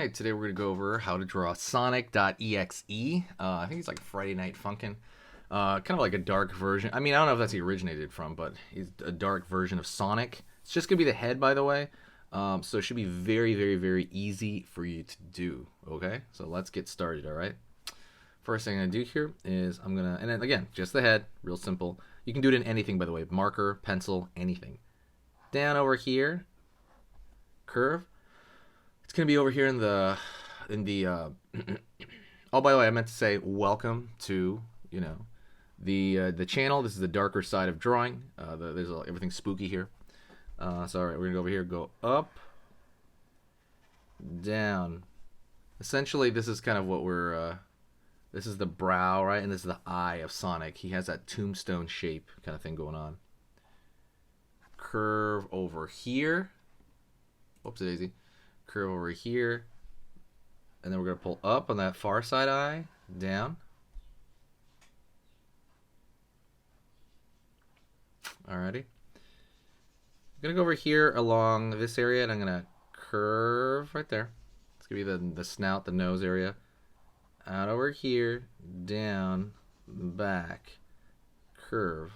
Alright, today we're going to go over how to draw Sonic.exe. I think it's like Friday Night Funkin'. Kind of like a dark version. I mean, I don't know if that's he originated from, but he's a dark version of Sonic. It's just going to be the head, by the way. So it should be very, very, very easy for you to do. Okay, so let's get started, alright? First thing I'm going to do here is I'm going to, and then again, just the head, real simple. You can do it in anything, by the way. Marker, pencil, anything. Down over here, curve. It's gonna be over here in the oh, by the way, I meant to say welcome to the channel. This is the darker side of drawing. There's everything spooky here. So all right, we're gonna go over here, go up, down. Essentially, this is kind of what we're. This is the brow, right, and this is the eye of Sonic. He has that tombstone shape kind of thing going on. Curve over here. Whoops, daisy. Curve over here, and then we're going to pull up on that far side eye, down. Alrighty. I'm going to go over here along this area, and I'm going to curve right there. It's going to be the snout, the nose area. Out over here, down, back, curve.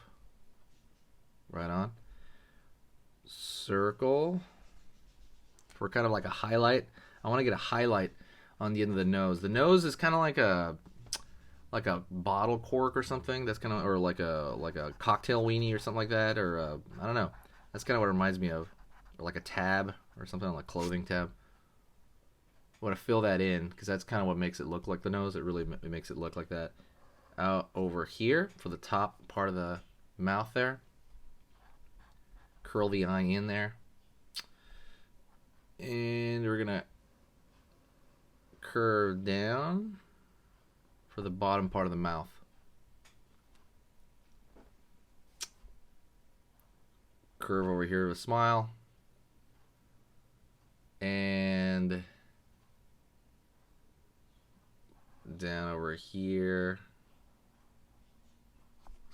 Right on. Circle. For kind of like a highlight. I want to get a highlight on the end of the nose. The nose is kind of like a bottle cork or something. That's kind of, or like a cocktail weenie or something like that, or I don't know. That's kind of what it reminds me of, or like a tab or something, like a clothing tab. I want to fill that in because that's kind of what makes it look like the nose. It really makes it look like that. Out over here for the top part of the mouth there. Curl the eye in there. And we're gonna curve down for the bottom part of the mouth. Curve over here with a smile. And down over here.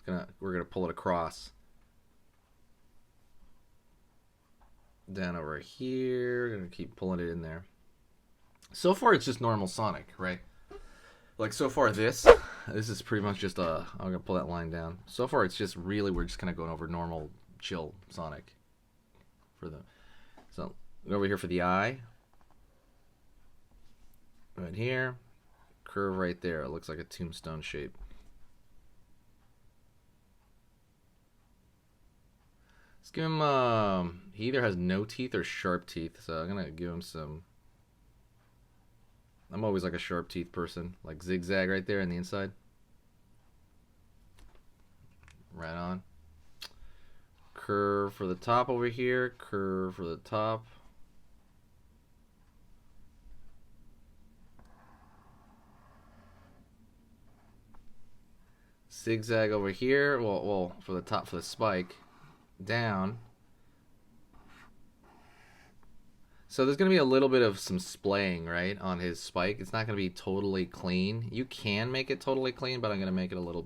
We're gonna pull it across. Down over here, gonna keep pulling it in there. So far it's just normal Sonic, right? Like so far this is pretty much just I'm gonna pull that line down. So far it's just really, we're just kind of going over normal chill Sonic. So over here for the eye. Right here. Curve right there. It looks like a tombstone shape. Let's give him, he either has no teeth or sharp teeth, so I'm going to give him some, I'm always like a sharp teeth person, like zigzag right there on the inside. Right on. Curve for the top over here, curve for the top. Zigzag over here, well, for the top, for the spike. Down. So there's going to be a little bit of some splaying, right, on his spike. It's not going to be totally clean. You can make it totally clean, but I'm going to make it a little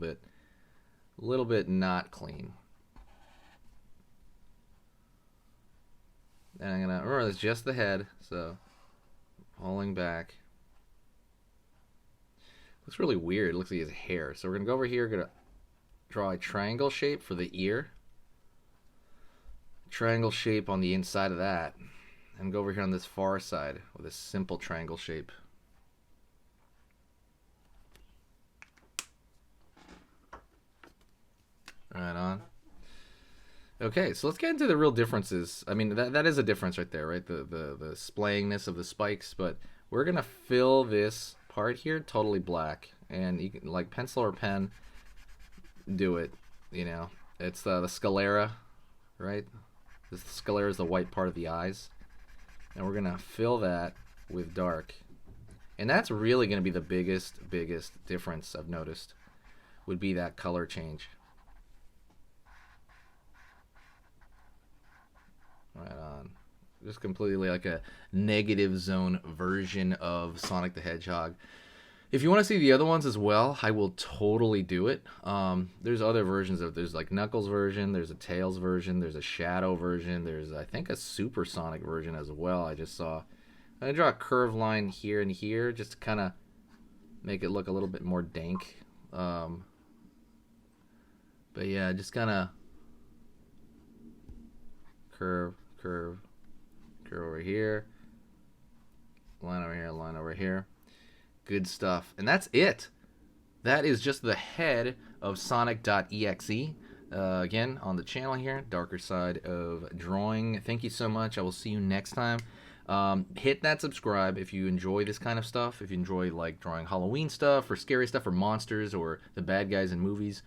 bit not clean. And I'm going to, remember, it's just the head, so pulling back. Looks really weird. It looks like his hair. So we're going to go over here, going to draw a triangle shape for the ear. Triangle shape on the inside of that, and go over here on this far side with a simple triangle shape. Right on. Okay, so let's get into the real differences. I mean, that is a difference right there, right? The splayingness of the spikes, but we're gonna fill this part here totally black, and you can, like pencil or pen, do it. You know, it's the sclera, right? The sclera is the white part of the eyes. And we're going to fill that with dark. And that's really going to be the biggest difference I've noticed, would be that color change. Right on. Just completely like a negative zone version of Sonic the Hedgehog. If you want to see the other ones as well, I will totally do it. There's other versions of, there's like Knuckles version, there's a Tails version, there's a Shadow version, there's I think a Super Sonic version as well. I just saw I'm gonna draw a curved line here and here just to kind of make it look a little bit more dank. But yeah, just kind of curve over here, line over here, line over here. Good stuff. And that's it. That is just the head of Sonic.exe. Again, on the channel here, darker side of drawing. Thank you so much. I will see you next time. Hit that subscribe if you enjoy this kind of stuff. If you enjoy like drawing Halloween stuff or scary stuff or monsters or the bad guys in movies.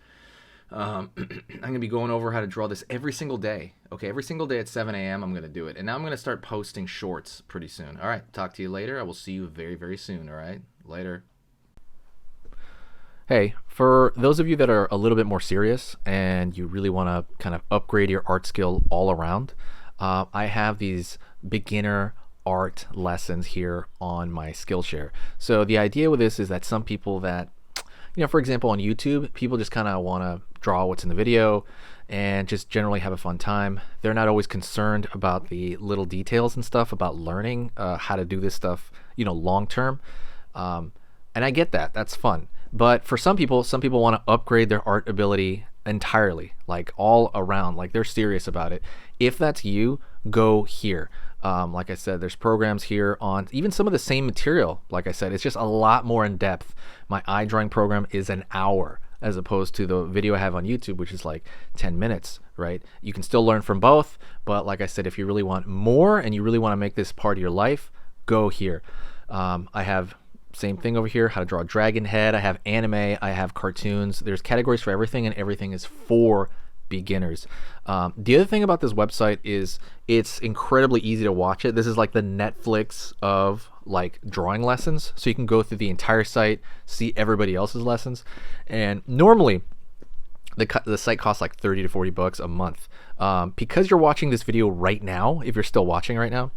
I'm going to be going over how to draw this every single day. Okay, every single day at 7 a.m. I'm going to do it. And now I'm going to start posting shorts pretty soon. All right, talk to you later. I will see you very, very soon. All right, later. Hey, for those of you that are a little bit more serious and you really want to kind of upgrade your art skill all around, I have these beginner art lessons here on my Skillshare. So the idea with this is that some people that, you know, for example, on YouTube, people just kind of want to draw what's in the video and just generally have a fun time. They're not always concerned about the little details and stuff about learning how to do this stuff, you know, long term. And I get that. That's fun. But for some people want to upgrade their art ability entirely, like all around, like they're serious about it. If that's you, go here. Like I said, there's programs here on even some of the same material. Like I said, it's just a lot more in depth. My eye drawing program is an hour as opposed to the video I have on YouTube, which is like 10 minutes, right? You can still learn from both, but like I said, if you really want more and you really want to make this part of your life, go here. I have same thing over here, how to draw a dragon head. I have anime, I have cartoons. There's categories for everything, and everything is for beginners. The other thing about this website is it's incredibly easy to watch it. This is like the Netflix of like drawing lessons. So you can go through the entire site, see everybody else's lessons. And normally the site costs like 30 to 40 bucks a month. Because you're watching this video right now, if you're still watching right now,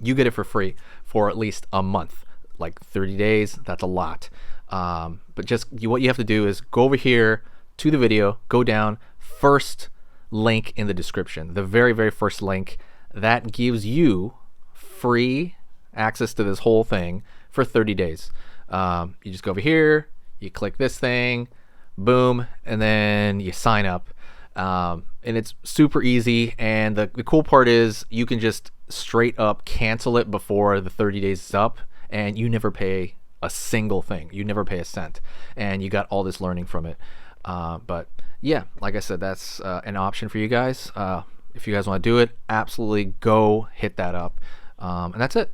you get it for free for at least a month. Like 30 days, that's a lot. But just what you have to do is go over here to the video, go down, first link in the description, the very, very first link. That gives you free access to this whole thing for 30 days. You just go over here, you click this thing, boom, and then you sign up. And it's super easy. And the cool part is you can just straight up cancel it before the 30 days is up, and you never pay a single thing. You never pay a cent, and you got all this learning from it. But yeah, like I said, that's an option for you guys. If you guys want to do it, absolutely go hit that up. And that's it.